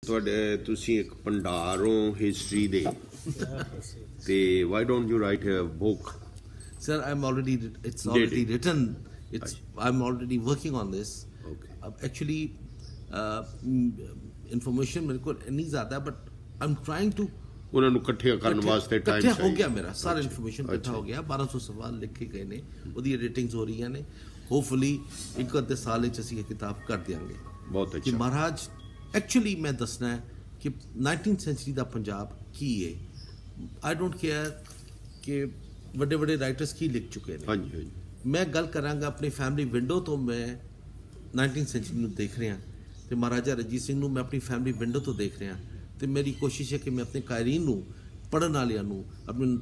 ਤੁਹਾਡੇ ਤੁਸੀਂ ਇੱਕ ਭੰਡਾਰ ਹੋ ਹਿਸਟਰੀ ਦੇ ਤੇ why don't you write a book? Sir, it's already written. I'm already working on this. Okay. Actually, information मेरे को नहीं ज़्यादा, but I'm trying to. ਉਹਨਾਂ ਨੂੰ ਇਕੱਠੇ ਕਰਨ ਵਾਸਤੇ ਟਾਈਮ ਇਕੱਠਾ ਹੋ ਗਿਆ ਮੇਰਾ ਸਾਰਾ ਇਨਫੋਰਮੇਸ਼ਨ ਇਕੱਠਾ ਹੋ ਗਿਆ 1200 ਸਵਾਲ ਲਿਖੇ ਗਏ ਨੇ ਉਹਦੀ ਐਡੀਟਿੰਗਸ ਹੋ ਰਹੀਆਂ ਨੇ ਹੋਪਫੁਲੀ ਇੱਕ ਅੱਧੇ ਸਾਲ ਵਿੱਚ ਅਸੀਂ ਇਹ ਕਿਤਾਬ ਕਰ ਦਿਆਂਗੇ ਬਹੁਤ ਅੱਛਾ ਕਿ ਮਹਾਰਾਜ ਐਕਚੁਅਲੀ ਮੈਂ ਦੱਸਣਾ ਹੈ ਕਿ 19th ਸੈਂਚੁਰੀ ਦਾ ਪੰਜਾਬ ਕੀ ਹੈ ਆਈ ਡੋਂਟ ਕੇਅਰ ਕਿ ਵੱਡੇ ਵੱਡੇ ਰਾਈਟਰਸ ਕੀ ਲਿਖ ਚੁੱਕੇ ਨੇ ਹਾਂਜੀ ਹਾਂਜੀ ਮੈਂ ਗੱਲ ਕਰਾਂਗਾ ਆਪਣੀ ਫੈਮਿਲੀ ਵਿੰਡੋ ਤੋਂ ਮੈਂ 19th ਸੈਂਚੁਰੀ ਨੂੰ ਦੇਖ ਰਿਹਾ ਤੇ ਮਹਾਰਾਜਾ ਰਣਜੀਤ ਸਿੰਘ ਨੂੰ ਮੈਂ ਆਪਣੀ ਫੈਮਿਲੀ ਵਿੰਡੋ ਤੋਂ ਦੇਖ ਰਿਹਾ ਤੇ ਮੇਰੀ ਕੋਸ਼ਿਸ਼ ਹੈ ਕਿ ਮੈਂ ਆਪਣੇ ਕਾਇਰੀਨ ਨੂੰ ਪੜ੍ਹਨ ਵਾਲਿਆਂ ਨੂੰ ਆਪਣੇ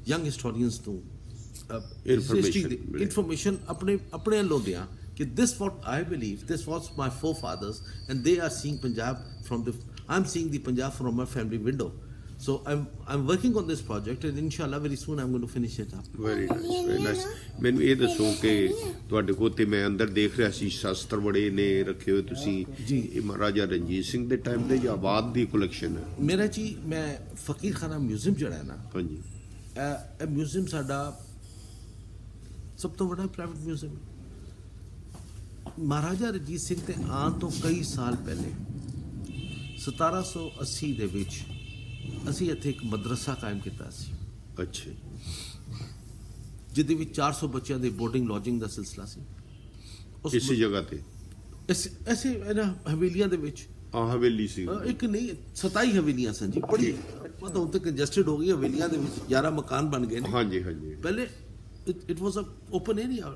ਯੰਗ ਹਿਸਟੋਰੀਅਨਸ ਨੂੰ ਇਨਫੋਰਮੇਸ਼ਨ ਆਪਣੇ ਵੱਲੋਂ ਦਿਆਂ ਕਿ this what I believe, this was my forefathers and they are seeing Punjab I'm seeing the Punjab from my family window. So I'm working on this project and inshallah very soon I'm going to finish it up. Very nice. ਮੈਨੂੰ ਇਹ ਦੱਸੋ ਕਿ ਤੁਹਾਡੇ ਕੋਲ ਤੇ ਮੈਂ ਅੰਦਰ ਦੇਖ ਰਿਹਾ ਸੀ ਸ਼ਾਸਤਰ ਬੜੇ ਨੇ ਰੱਖੇ ਹੋਏ ਤੁਸੀਂ ਇਹ ਮਹਾਰਾਜਾ ਰਣਜੀਤ ਸਿੰਘ ਦੇ ਟਾਈਮ ਦੇ ਜਾਂ ਬਾਅਦ ਦੀ ਕਲੈਕਸ਼ਨ ਹੈ ਮੇਰਾ ਜੀ ਮੈਂ ਫਕੀਰ ਖਾਨਾ ਮਿਊਜ਼ੀਅਮ ਜਿਹੜਾ ਹੈ ਨਾ ਹਾਂਜੀ ਇਹ ਮਿਊਜ਼ੀਅਮ ਸਾਡਾ ਸਭ ਤੋਂ ਵੱਡਾ ਪ੍ਰਾਈਵੇਟ ਮਿਊਜ਼ੀਅਮ ਮਹਾਰਾਜਾ ਰਣਜੀਤ ਸਿੰਘ ਤੇ ਆਉਣ ਤੋਂ ਕਈ ਸਾਲ ਪਹਿਲੇ 1780 ਦੇ ਵਿੱਚ ਅਸੀਂ ਇੱਥੇ ਇੱਕ ਮਦਰਸਾ ਕਾਇਮ ਕੀਤਾ ਸੀ ਅੱਛਾ ਜਿਹਦੇ ਵਿੱਚ 400 ਬੱਚਿਆਂ ਦੇ ਬੋਰਡਿੰਗ ਲੌਜਿੰਗ ਦਾ ਸਿਲਸਿਲਾ ਸੀ ਇਸੇ ਜਗ੍ਹਾ ਤੇ ਐਸੇ ਹਵੇਲੀਆਂ ਦੇ ਵਿੱਚ ਹਵੇਲੀ ਸੀ ਇੱਕ ਨਹੀਂ 27 ਹਵੇਲੀਆਂ ਸਨ ਜੀ ਬੜੀ ਪਤਾ ਹੁਣ ਤੇ ਕੰਜਸਟਡ ਹੋ ਗਈ ਹਵੇਲੀਆਂ ਦੇ ਵਿੱਚ 11 ਮਕਾਨ ਬਣ ਗਏ ਨੇ ਹਾਂਜੀ ਹਾਂਜੀ ਪਹਿਲੇ it was a open area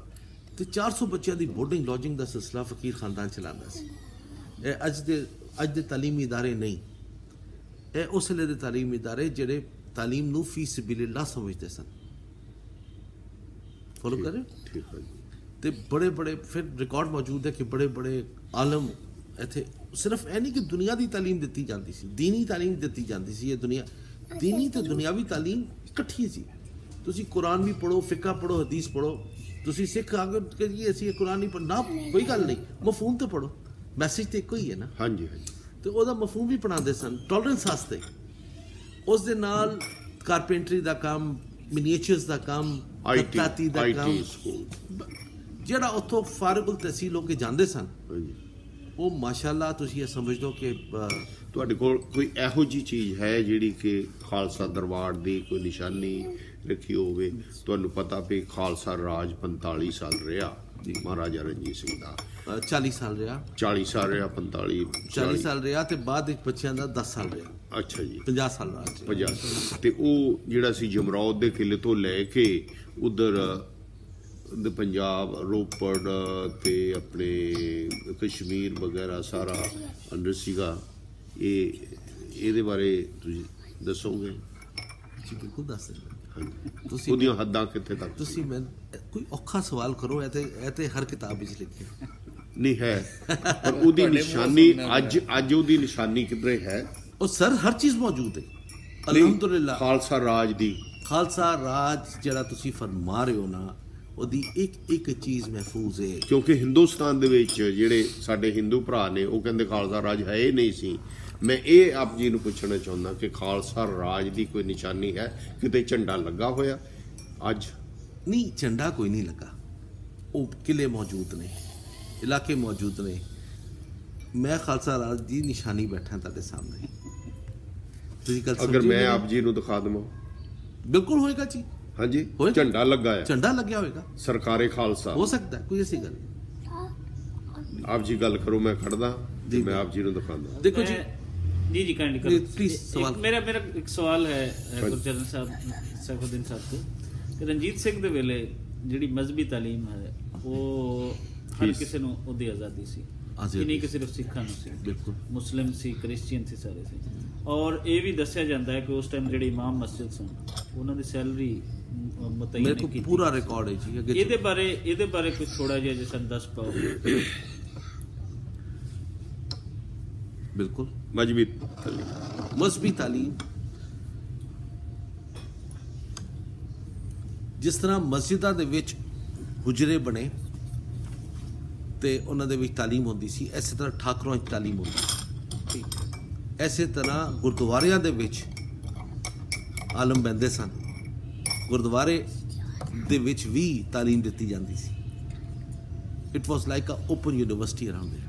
ਤੇ 400 ਬੱਚਿਆਂ ਦੀ ਬੋਰਡਿੰਗ ਲੌਜਿੰਗ ਦਾ ਸਿਲਸਿਲਾ ਫਕੀਰ ਖਾਨਦਾਨ ਚਲਾਉਂਦਾ ਸੀ ਇਹ ਅੱਜ ਦੇ ਤਾਲੀਮੀ ਇਦਾਰੇ ਨਹੀਂ ਇਹ ਉਸ ਵੇਲੇ ਦੇ ਤਾਲੀਮੀ ਇਦਾਰੇ ਜਿਹੜੇ ਤਾਲੀਮ ਨੂੰ ਫੀ ਸਬੀਲਿਲ੍ਲਾਹ ਸਮਝਦੇ ਸਨ ਫੋਲੋ ਕਰ ਰਹੇ ਠੀਕ ਹੈ ਤੇ ਬੜੇ ਬੜੇ ਫਿਰ ਰਿਕਾਰਡ ਮੌਜੂਦ ਹੈ ਕਿ ਬੜੇ ਬੜੇ ਆਲਮ ਇੱਥੇ ਸਿਰਫ ਇਹ ਨਹੀਂ ਕਿ ਦੁਨੀਆ ਦੀ ਤਾਲੀਮ ਦਿੱਤੀ ਜਾਂਦੀ ਸੀ ਦੀਨੀ ਤਾਲੀਮ ਦਿੱਤੀ ਜਾਂਦੀ ਸੀ ਇਹ ਦੁਨੀਆ ਦੀਨੀ ਤੇ ਦੁਨਿਆਵੀ ਤਾਲੀਮ ਇਕੱਠੀ ਸੀ ਤੁਸੀਂ ਕੁਰਾਨ ਵੀ ਪੜ੍ਹੋ ਫਿਕਾ ਪੜ੍ਹੋ ਹਦੀਸ ਪੜ੍ਹੋ ਤੁਸੀਂ ਸਿੱਖ ਆਗੇ ਕਿ ਜੀ ਅਸੀਂ ਕੁਰਾਨ ਨਹੀਂ ਪੜ੍ਹਨਾ ਕੋਈ ਗੱਲ ਨਹੀਂ ਮਫਹੂਮ ਤੇ ਪੜ੍ਹੋ ਮੈਸੇਜ ਤੇ ਇੱਕੋ ਹੀ ਹੈ ਨਾ ਹਾਂਜੀ ਹਾਂਜੀ ਤੇ ਉਹਦਾ ਮਫਹੂਮ ਵੀ ਪੜ੍ਹਾਉਂਦੇ ਸਨ ਟੋਲਰੈਂਸ ਵਾਸਤੇ ਉਸ ਦੇ ਨਾਲ ਕਾਰਪੈਂਟਰੀ ਦਾ ਕੰਮ ਮਿਨੀਏਚਰਸ ਦਾ ਕੰਮ ਖੱਤਾਤੀ ਦਾ ਕੰਮ ਜਿਹੜਾ ਉੱਥੋਂ ਫਾਰਗੁਲ ਤਹਿਸੀਲ ਹੋ ਕੇ ਜਾਂਦੇ ਸਨ ਉਹ ਮਾਸ਼ਾਅੱਲਾ ਤੁਸੀਂ ਇਹ ਸਮਝ ਲਓ ਕਿ ਤੁਹਾਡੇ ਕੋਲ ਕੋਈ ਇਹੋ ਜਿਹੀ ਚੀਜ਼ ਹੈ ਜਿਹੜੀ ਕਿ ਖਾਲਸਾ ਦਰਬਾਰ ਦੀ ਕੋਈ ਨਿਸ਼ਾਨੀ ਰੱਖੀ ਹੋਵੇ ਤੁਹਾਨੂੰ ਪਤਾ ਵੀ ਖਾਲਸਾ ਰਾਜ 45 ਸਾਲ ਰਿਹਾ ਮਹਾਰਾਜਾ ਰਣਜੀਤ ਸਿੰਘ ਦਾ 40 ਸਾਲ ਰਿਹਾ 40 ਸਾਲ ਰਿਹਾ ਤੇ ਬਾਅਦ ਵਿੱਚ ਬੱਚਿਆਂ ਦਾ 10 ਸਾਲ ਰਿਹਾ ਅੱਛਾ ਜੀ 50 ਸਾਲ ਰਾਜ 50 ਤੇ ਉਹ ਜਿਹੜਾ ਸੀ ਜਮਰੌਦ ਦੇ ਕਿਲੇ ਤੋਂ ਲੈ ਕੇ ਉਧਰ ਪੰਜਾਬ ਰੋਪੜ ਤੇ ਆਪਣੇ ਕਸ਼ਮੀਰ ਵਗੈਰਾ ਸਾਰਾ ਅੰਦਰ ਸੀਗਾ ਇਹਦੇ ਬਾਰੇ ਤੁਸੀਂ ਦੱਸੋਗੇ ਜੀ ਬਿਲਕੁਲ ਦੱਸ ਦਿੰਦਾ ਤੁਸੀਂ ਉਹਦੀਆਂ ਹੱਦਾਂ ਕਿੱਥੇ ਤੱਕ ਤੁਸੀਂ ਮੈਂ ਕੋਈ ਔਖਾ ਸਵਾਲ ਕਰੋ ਇਹ ਤੇ ਹਰ ਕਿਤਾਬ ਵਿੱਚ ਲਿਖਿਆ ਨਹੀਂ ਹੈ ਪਰ ਉਹਦੀ ਨਿਸ਼ਾਨੀ ਅੱਜ ਉਹਦੀ ਨਿਸ਼ਾਨੀ ਕਿਧਰੇ ਹੈ ਉਹ ਸਰ ਹਰ ਚੀਜ਼ ਮੌਜੂਦ ਹੈ ਅਲਹਮਦੁਲਿਲਾ ਖਾਲਸਾ ਰਾਜ ਜਿਹੜਾ ਤੁਸੀਂ ਫਰਮਾ ਰਹੇ ਹੋ ਨਾ ਉਹਦੀ ਇੱਕ ਚੀਜ਼ ਮਹਿਫੂਜ਼ ਹੈ ਕਿਉਂਕਿ ਹਿੰਦੁਸਤਾਨ ਦੇ ਵਿੱਚ ਜਿਹੜੇ ਸਾਡੇ ਹਿੰਦੂ ਭਰਾ ਨੇ ਉਹ ਕਹਿੰਦੇ ਖਾਲਸਾ ਰਾਜ ਹੈ ਹੀ ਨਹੀਂ ਸੀ ਮੈਂ ਇਹ ਆਪ ਜੀ ਨੂੰ ਪੁੱਛਣਾ ਚਾਹੁੰਦਾ ਕਿ ਖਾਲਸਾ ਰਾਜ ਦੀ ਕੋਈ ਨਿਸ਼ਾਨੀ ਹੈ ਕਿਤੇ ਝੰਡਾ ਲੱਗਾ ਹੋਇਆ ਅੱਜ ਨਹੀਂ ਝੰਡਾ ਕੋਈ ਨਹੀਂ ਲੱਗਾ ਉਹ ਕਿਲੇ ਮੌਜੂਦ ਨੇ ਇਲਾਕੇ ਮੌਜੂਦ ਨੇ ਮੈਂ ਖਾਲਸਾ ਰਾਜ ਦੀ ਨਿਸ਼ਾਨੀ ਬੈਠਾ ਤੁਹਾਡੇ ਸਾਹਮਣੇ ਤੁਸੀਂ ਗੱਲ ਅਗਰ ਮੈਂ ਆਪ ਜੀ ਨੂੰ ਦਿਖਾ ਦਵਾਂ ਬਿਲਕੁਲ ਹੋਏਗਾ ਜੀ ਹਾਂਜੀ ਝੰਡਾ ਲੱਗਾ ਹੈ ਝੰਡਾ ਲੱਗਿਆ ਹੋਏਗਾ ਸਰਕਾਰੇ ਖਾਲਸਾ ਹੋ ਸਕਦਾ ਕੋਈ ਐਸੀ ਗੱਲ ਆਪ ਜੀ ਗੱਲ ਕਰੋ ਮੈਂ ਖੜਦਾ ਜੀ ਮੈਂ ਆਪ ਜੀ ਨੂੰ ਦਿਖਾਉਂਦਾ ਦੇਖੋ ਜੀ जी काइंडली करो प्लीज सवाल मेरा एक सवाल है गुरचरण साहब सैफुद्दीन साहब को कि रणजीत सिंह ਦੇ ਵੇਲੇ ਜਿਹੜੀ ਮਜ਼ਹਬੀ ਤਾਲੀਮ ਹੈ ਉਹ ਹਰ ਕਿਸੇ ਨੂੰ ਉਹਦੀ ਆਜ਼ਾਦੀ ਸੀ ਨਹੀਂ ਕਿ ਸਿਰਫ ਸਿੱਖਾਂ ਨੂੰ ਸੀ ਬਿਲਕੁਲ ਮੁਸਲਿਮ ਸੀ ਕ੍ਰਿਸਚੀਅਨ ਸੀ ਸਾਰੇ ਸੀ ਔਰ ਇਹ ਵੀ ਦੱਸਿਆ ਜਾਂਦਾ ਹੈ ਕਿ ਉਸ ਟਾਈਮ ਜਿਹੜੇ ਇਮਾਮ ਮਸਜਿਦ ਸਨ ਉਹਨਾਂ ਦੀ ਸੈਲਰੀ ਮੁਤੈਯਨ ਕੀਤੀ ਪੂਰਾ ਰਿਕਾਰਡ ਹੈ ਜੀ ਇਹਦੇ ਬਾਰੇ ਕੁਝ ਥੋੜਾ ਜਿਹਾ ਜੇ ਸਾਨੂੰ ਦੱਸ ਪਾਓ ਬਿਲਕੁਲ ਮਜ਼ਹਬੀ ਤਾਲੀਮ ਜਿਸ ਤਰ੍ਹਾਂ ਮਸਜਿਦਾਂ ਦੇ ਵਿੱਚ ਹੁਜਰੇ ਬਣੇ ਤੇ ਉਹਨਾਂ ਦੇ ਵਿੱਚ ਤਾਲੀਮ ਹੁੰਦੀ ਸੀ। ਇਸੇ ਤਰ੍ਹਾਂ ਠਾਕਰਾਂ 'ਚ ਤਾਲੀਮ ਹੁੰਦੀ ਸੀ। ਇਸੇ ਤਰ੍ਹਾਂ ਗੁਰਦੁਆਰਿਆਂ ਦੇ ਵਿੱਚ ਆਲਮ ਬਹਿੰਦੇ ਸਨ, ਗੁਰਦੁਆਰੇ ਦੇ ਵਿੱਚ ਵੀ ਤਾਲੀਮ ਦਿੱਤੀ ਜਾਂਦੀ ਸੀ। It was like a open university around there.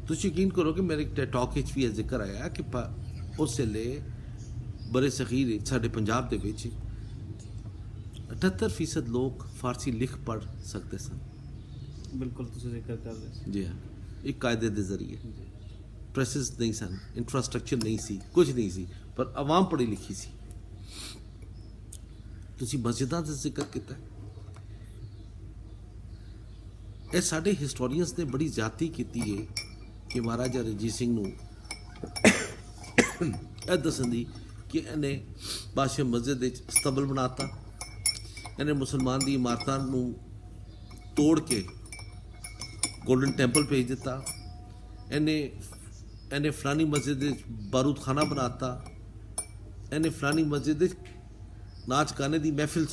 ਤੁਸੀਂ ਯਕੀਨ ਕਰੋ ਕਿ ਮੇਰੇ ਟਾਕ ਵਿੱਚ ਵੀ ਇਹ ਜ਼ਿਕਰ ਆਇਆ ਕਿ ਉਸ ਵੇਲੇ ਬੜੇ ਸਖੀਰ ਸਾਡੇ ਪੰਜਾਬ ਦੇ ਵਿੱਚ 78% ਲੋਕ ਫਾਰਸੀ ਲਿਖ ਪੜ੍ਹ ਸਕਦੇ ਸਨ। ਬਿਲਕੁਲ ਤੁਸੀਂ ਜ਼ਿਕਰ ਕਰ ਰਹੇ ਸੀ। ਜੀ ਹਾਂ, ਇੱਕ ਕਾਇਦੇ ਦੇ ਜ਼ਰੀਏ। ਪ੍ਰੈਸਿਸ ਨਹੀਂ ਸਨ, ਇਨਫਰਾਸਟ੍ਰਕਚਰ ਨਹੀਂ ਸੀ, ਕੁਝ ਨਹੀਂ ਸੀ, ਪਰ ਆਵਾਮ ਪੜ੍ਹੀ ਲਿਖੀ ਸੀ। ਤੁਸੀਂ ਮਸਜਿਦਾਂ ਦਾ ਜ਼ਿਕਰ ਕੀਤਾ, ਇਹ ਸਾਡੇ ਹਿਸਟੋਰੀਅਨਸ ਨੇ ਬੜੀ ਜ਼ਿਆਦਤੀ ਕੀਤੀ ਹੈ ਕਿ ਮਹਾਰਾਜਾ ਰਣਜੀਤ ਸਿੰਘ ਨੂੰ ਇਹ ਦੱਸਣ ਦੀ ਕਿ ਇਹਨੇ ਬਾਦਸ਼ਾਹ ਮਸਜਿਦ ਵਿੱਚ ਸਤੰਬਲ ਬਣਾਤਾ, ਇਹਨੇ ਮੁਸਲਮਾਨ ਦੀ ਇਮਾਰਤਾਂ ਨੂੰ ਤੋੜ ਕੇ ਗੋਲਡਨ ਟੈਂਪਲ ਭੇਜ ਦਿੱਤਾ, ਇਹਨੇ ਫਲਾਨੀ ਮਸਜਿਦ ਵਿੱਚ ਬਾਰੂਦਖਾਨਾ ਬਣਾਤਾ, ਇਹਨੇ ਫਲਾਨੀ ਮਸਜਿਦ ਵਿੱਚ ਨਾਚ ਗਾਣੇ ਦੀ ਮਹਿਫਿਲ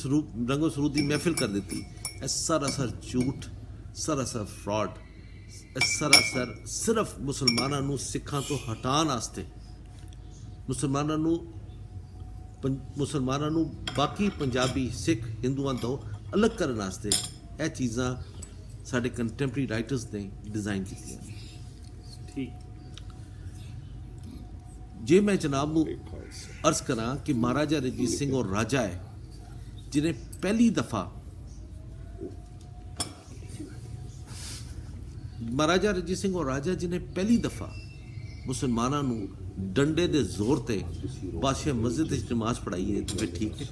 ਰੰਗੋ ਸਰੂਦ ਦੀ ਮਹਿਫਿਲ ਕਰ ਦਿੱਤੀ। ਇਹ ਸਰਾਸਰ ਝੂਠ, ਸਰਾਸਰ ਫਰਾਡ, ਇਹ ਸਰਾਸਰ ਸਿਰਫ ਮੁਸਲਮਾਨਾਂ ਨੂੰ ਸਿੱਖਾਂ ਤੋਂ ਹਟਾਉਣ ਵਾਸਤੇ, ਮੁਸਲਮਾਨਾਂ ਨੂੰ ਬਾਕੀ ਪੰਜਾਬੀ ਸਿੱਖ ਹਿੰਦੂਆਂ ਤੋਂ ਅਲੱਗ ਕਰਨ ਵਾਸਤੇ ਇਹ ਚੀਜ਼ਾਂ ਸਾਡੇ ਕੰਟੈਂਪਰਰੀ ਰਾਈਟਰਸ ਨੇ ਡਿਜ਼ਾਈਨ ਕੀਤੀਆਂ। ਠੀਕ। ਜੇ ਮੈਂ ਜਨਾਬ ਨੂੰ ਅਰਜ਼ ਕਰਾਂ ਕਿ ਮਹਾਰਾਜਾ ਰਣਜੀਤ ਸਿੰਘ ਉਹ ਰਾਜਾ ਹੈ ਜਿਹਨੇ ਪਹਿਲੀ ਦਫਾ ਮੁਸਲਮਾਨਾਂ ਨੂੰ ਡੰਡੇ ਦੇ ਜ਼ੋਰ ਤੇ ਬਾਦਸ਼ਾਹ ਮਸਜਿਦ ਵਿੱਚ ਨਮਾਜ਼ ਪੜ੍ਹਾਈ ਹੈ। ਤੇ ਠੀਕ ਹੈ,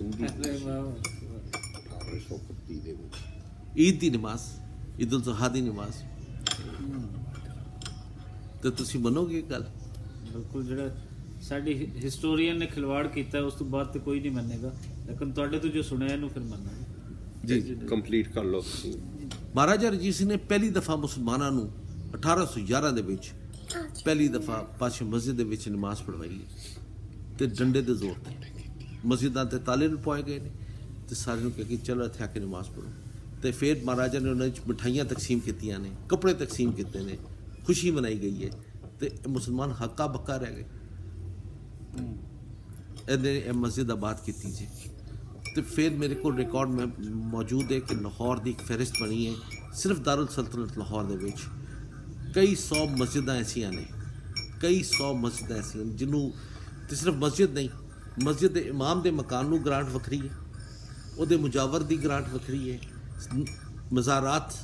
ਈਦ ਦੀ ਨਮਾਜ਼, ਈਦ ਉਲ ਜ਼ੁਹਾ ਦੀ ਨਮਾਜ਼, ਤੇ ਤੁਸੀਂ ਮੰਨੋਗੇ ਗੱਲ? ਬਿਲਕੁਲ। ਜਿਹੜਾ ਸਾਡੀ ਹਿਸਟੋਰੀਅਨ ਨੇ ਖਿਲਵਾੜ ਕੀਤਾ ਉਸ ਤੋਂ ਬਾਅਦ ਤੇ ਕੋਈ ਨਹੀਂ ਮੰਨੇਗਾ, ਲੇਕਿਨ ਤੁਹਾਡੇ ਤੋਂ ਜੋ ਸੁਣਿਆ ਇਹਨੂੰ ਫਿਰ ਮੰਨਾਂਗੇ। ਜੀ ਕੰਪਲੀਟ ਕਰ ਲਓ ਤੁਸੀਂ। ਮਹਾਰਾਜਾ ਰਣਜੀਤ ਸਿੰਘ ਨੇ ਪਹਿਲੀ ਦਫਾ ਮੁਸਲਮਾਨਾਂ ਨੂੰ 1811 ਦੇ ਵਿੱਚ ਪਹਿਲੀ ਦਫਾ ਬਾਦਸ਼ਾਹ ਮਸਜਿਦ ਦੇ ਵਿੱਚ ਨਮਾਜ਼ ਪੜ੍ਹਵਾਈ ਤੇ ਡੰਡੇ ਦੇ ਜ਼ੋਰ ਤੇ। ਮਸਜਿਦਾਂ ਤੇ ਤਾਲੇ ਲਪਾਏ ਗਏ ਨੇ ਤੇ ਸਾਰਿਆਂ ਨੂੰ ਕਹਿ ਕੇ ਚਲੋ ਇੱਥੇ ਆ ਕੇ ਨਮਾਜ਼ ਪੜ੍ਹੋ। ਤੇ ਫਿਰ ਮਹਾਰਾਜਾ ਨੇ ਉਹਨਾਂ ਵਿੱਚ ਮਿਠਾਈਆਂ ਤਕਸੀਮ ਕੀਤੀਆਂ ਨੇ, ਕੱਪੜੇ ਤਕਸੀਮ ਕੀਤੇ ਨੇ, ਖੁਸ਼ੀ ਮਨਾਈ ਗਈ ਹੈ ਤੇ ਮੁਸਲਮਾਨ ਹੱਕਾ ਬੱਕਾ ਰਹਿ ਗਏ। ਇਹਨੇ ਇਹ ਮਸਜਿਦ ਆਬਾਦ ਕੀਤੀ ਜੀ। ਤੇ ਫਿਰ ਮੇਰੇ ਕੋਲ ਰਿਕਾਰਡ ਮੈਂ ਮੌਜੂਦ ਹੈ ਕਿ ਲਾਹੌਰ ਦੀ ਇੱਕ ਫਹਿਰਿਸਤ ਬਣੀ ਹੈ, ਸਿਰਫ ਦਾਰੁਲ ਸਲਤਨਤ ਲਾਹੌਰ ਦੇ ਵਿੱਚ ਕਈ 100 ਮਸਜਿਦਾਂ ਐਸੀਆਂ ਨੇ, ਜਿਹਨੂੰ ਤੇ ਸਿਰਫ ਮਸਜਿਦ ਨਹੀਂ, ਮਸਜਿਦ ਦੇ ਇਮਾਮ ਦੇ ਮਕਾਨ ਨੂੰ ਗ੍ਰਾਂਟ ਵੱਖਰੀ ਹੈ, ਉਹਦੇ ਮੁਜਾਵਰ ਦੀ ਗ੍ਰਾਂਟ ਵੱਖਰੀ ਹੈ, ਮਜ਼ਾਰਾਤ,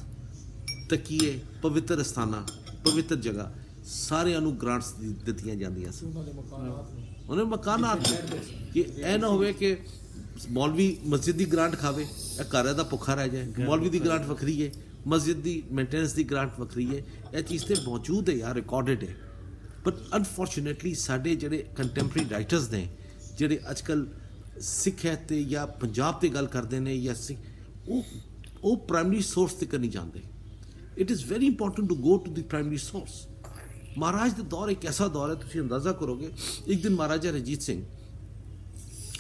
ਤਕੀਏ, ਪਵਿੱਤਰ ਅਸਥਾਨਾਂ, ਪਵਿੱਤਰ ਜਗ੍ਹਾ ਸਾਰਿਆਂ ਨੂੰ ਗ੍ਰਾਂਟਸ ਦਿੱਤੀਆਂ ਜਾਂਦੀਆਂ ਸੀ। ਉਹਨਾਂ ਮਕਾਨਾਤ ਕਿ ਇਹ ਨਾ ਹੋਵੇ ਕਿ ਮੌਲਵੀ ਮਸਜਿਦ ਦੀ ਗ੍ਰਾਂਟ ਖਾਵੇ, ਇਹ ਘਰ ਦਾ ਭੁੱਖਾ ਰਹਿ ਜਾਏ। ਮੌਲਵੀ ਦੀ ਗ੍ਰਾਂਟ ਵੱਖਰੀ ਹੈ, ਮਸਜਿਦ ਦੀ ਮੇਨਟੇਨੈਂਸ ਦੀ ਗ੍ਰਾਂਟ ਵੱਖਰੀ ਹੈ। ਇਹ ਚੀਜ਼ ਤੇ ਮੌਜੂਦ ਹੈ ਯਾਰ, ਰਿਕਾਰਡਡ ਹੈ। ਬਟ ਅਨਫੋਰਚੂਨੇਟਲੀ ਸਾਡੇ ਜਿਹੜੇ ਕੰਟੈਂਪਰਰੀ ਰਾਈਟਰਸ ਨੇ, ਜਿਹੜੇ ਅੱਜ ਕੱਲ੍ਹ ਸਿੱਖ ਹੈ ਤੇ ਜਾਂ ਪੰਜਾਬ 'ਤੇ ਗੱਲ ਕਰਦੇ ਨੇ ਜਾਂ ਉਹ ਪ੍ਰਾਇਮਰੀ ਸੋਰਸ 'ਤੇ ਕਰਨੀ ਚਾਹੁੰਦੇ। It is very important to go to the primary source. ਮਹਾਰਾਜ ਦਾ ਦੌਰ ਇੱਕ ਐਸਾ ਦੌਰ ਹੈ, ਤੁਸੀਂ ਅੰਦਾਜ਼ਾ ਕਰੋਗੇ। ਇੱਕ ਦਿਨ ਮਹਾਰਾਜਾ ਰਣਜੀਤ ਸਿੰਘ,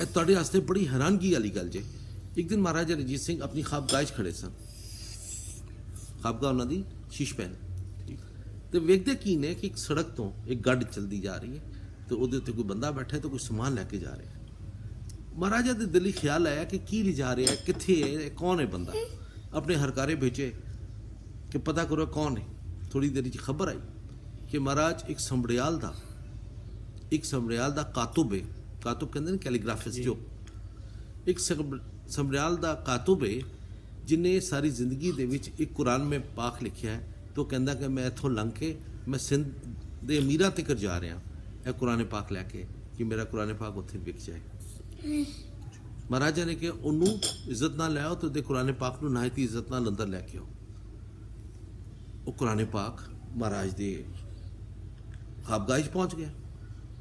ਇਹ ਤੁਹਾਡੇ ਵਾਸਤੇ ਬੜੀ ਹੈਰਾਨਗੀ ਵਾਲੀ ਗੱਲ ਜੇ, ਇੱਕ ਦਿਨ ਮਹਾਰਾਜਾ ਰਣਜੀਤ ਸਿੰਘ ਆਪਣੀ ਖਾਬਗਾਹ 'ਚ ਖੜੇ ਸਨ। ਖਾਬਗਾਹ ਉਹਨਾਂ ਦੀ ਸ਼ੀਸ਼ ਮਹਿਲ, ਤੇ ਵੇਖਦੇ ਕੀ ਨੇ ਕਿ ਇੱਕ ਸੜਕ ਤੋਂ ਇੱਕ ਗੱਡ ਚਲਦੀ ਜਾ ਰਹੀ ਹੈ ਤੇ ਉਹਦੇ ਉੱਤੇ ਕੋਈ ਬੰਦਾ ਬੈਠਾ ਤੇ ਕੋਈ ਸਮਾਨ ਲੈ ਕੇ ਜਾ ਰਿਹਾ। ਮਹਾਰਾਜਾ ਦੇ ਦਿਲੀ ਖਿਆਲ ਆਇਆ ਕਿ ਕੀ ਲਿਜਾ ਰਿਹਾ, ਕਿੱਥੇ ਹੈ, ਕੌਣ ਹੈ ਬੰਦਾ। ਆਪਣੇ ਹਰਕਾਰੇ ਭੇਜੇ ਕਿ ਪਤਾ ਕਰੋ ਕੌਣ ਹੈ। ਥੋੜੀ ਦੇਰ 'ਚ ਖਬਰ ਆਈ ਕਿ ਮਹਾਰਾਜ ਇੱਕ ਸਮੜਿਆਲ ਦਾ ਕਾਤਬ ਹੈ, ਕਾਤਬ ਕਹਿੰਦੇ ਨੇ ਕੈਲੀਗ੍ਰਾਫਿਸਟ, ਜੋ ਇੱਕ ਸਮੜਿਆਲ ਦਾ ਕਾਤਬ ਹੈ ਜਿਹਨੇ ਸਾਰੀ ਜ਼ਿੰਦਗੀ ਦੇ ਵਿੱਚ ਇੱਕ ਕੁਰਾਨ ਮੇ ਪਾਕ ਲਿਖਿਆ ਹੈ। ਤੇ ਉਹ ਕਹਿੰਦਾ ਕਿ ਮੈਂ ਇੱਥੋਂ ਲੰਘ ਕੇ ਮੈਂ ਸਿੰਧ ਦੇ ਅਮੀਰਾਂ ਤੱਕ ਜਾ ਰਿਹਾ ਇਹ ਕੁਰਾਨ ਪਾਕ ਲੈ ਕੇ, ਕਿ ਮੇਰਾ ਕੁਰਾਨ ਪਾਕ ਉੱਥੇ ਵਿਕ ਜਾਏ। ਮਹਾਰਾਜਾ ਨੇ ਕਿਹਾ ਉਹਨੂੰ ਇੱਜ਼ਤ ਨਾਲ ਲੈ ਆਓ ਤੇ ਉਹਦੇ ਕੁਰਾਨ ਪਾਕ ਨੂੰ ਨਾਇਤੀ ਇੱਜ਼ਤ ਨਾਲ ਅੰਦਰ ਲੈ ਕੇ ਆਓ। ਉਹ ਕੁਰਾਨ ਪਾਕ ਮਹਾਰਾਜ ਦੇ ਖਾਬਗਾਹ 'ਚ ਪਹੁੰਚ ਗਿਆ।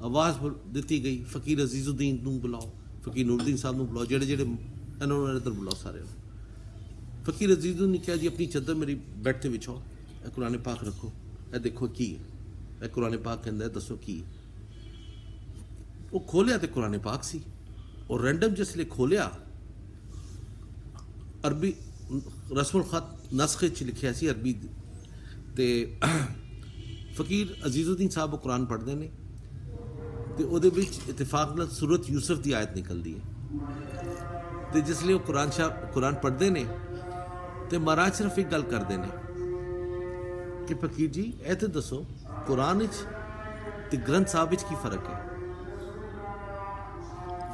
ਆਵਾਜ਼ ਦਿੱਤੀ ਗਈ, ਫਕੀਰ ਅਜ਼ੀਜ਼ੁਦੀਨ ਨੂੰ ਬੁਲਾਓ, ਫਕੀਰ ਨੂਰਦੀਨ ਸਾਹਿਬ ਨੂੰ ਬੁਲਾਓ, ਜਿਹੜੇ ਇਹਨਾਂ ਨੂੰ ਇੱਧਰ ਬੁਲਾਓ ਸਾਰਿਆਂ ਨੂੰ। ਫਕੀਰ ਅਜ਼ੀਜ਼ੁਦੀਨ ਨੇ ਕਿਹਾ ਜੀ ਆਪਣੀ ਚਾਦਰ ਮੇਰੀ ਬੈੱਡ 'ਤੇ ਵਿਛਾਓ, ਇਹ ਕੁਰਾਨ ਪਾਕ ਰੱਖੋ, ਇਹ ਦੇਖੋ ਕੀ ਹੈ। ਇਹ ਕੁਰਾਨ ਪਾਕ ਕਹਿੰਦਾ ਦੱਸੋ ਕੀ ਹੈ। ਉਹ ਖੋਲਿਆ ਤੇ ਕੁਰਾਨ ਪਾਕ ਸੀ। ਉਹ ਰੈਂਡਮ ਜਿਸ ਲਈ ਖੋਲਿਆ अरबी रस्मुल खत नस्खे च लिखिया सी अरबी ते फकीर अजीजुद्दीन साहब कुरान पढ़ते हैं तो वो इतफाक नाल सूरत यूसुफ की आयत निकलती है तो जिसलिए कुरान पढ़ते हैं तो महाराज सिर्फ एक गल करते हैं कि फकीर जी ए तो दसो कुरान ते ग्रंथ साहब की फ़र्क है।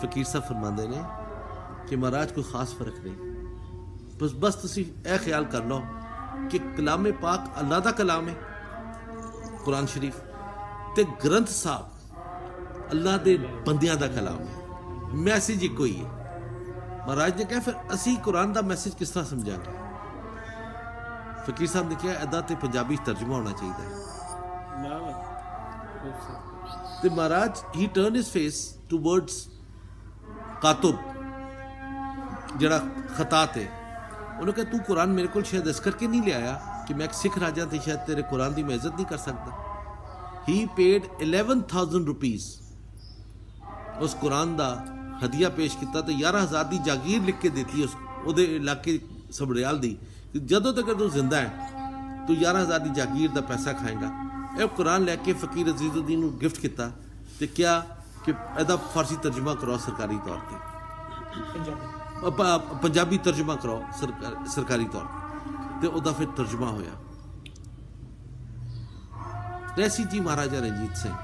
फकीर साहब फरमाते हैं कि महाराज कोई ख़ास फ़र्क नहीं, बस तुसी ए ख्याल कर लो कि कलाम पाक अल्लाह दा कलाम है कुरान शरीफ ते ग्रंथ साहब अल्लाह दे बंदियां दा कलाम है, मैसेज इको ही है। महाराज ने कहा फिर असी कुरान दा मैसेज किस तरह समझांगे? फकीर साहब ने कहा इदा तो पंजाबी तर्जुमा होना चाहिए। तो महाराज he turn his face towards कातुब जड़ा खतात है, उन्होंने कहा तू कुरान मेरे को शायद इस करके नहीं ले आया कि मैं एक सिख राजा थे, शायद तेरे कुरान की मैं इज्जत नहीं कर सकता। ही पेड 11,000 रुपीज उस कुरान का हदिया पेश किया तो 11,000 की जागीर लिख के देती उस इलाके सबड़ियाल की, जदों तक तू जिंदा है तू 11,000 की जागीर का पैसा खाएगा। यह कुरान लैके फकीर अजीजुद्दीन को गिफ्ट किया तो क्या कि ਇਹਦਾ फारसी तर्जुमा कराओ सरकारी तौर पर, पंजाबी तर्जुमा कराओ सरकारी तौर पर, तो ਉਹਦਾ फिर तर्जुमा होया। ऐसी जी महाराजा रंजीत सिंह।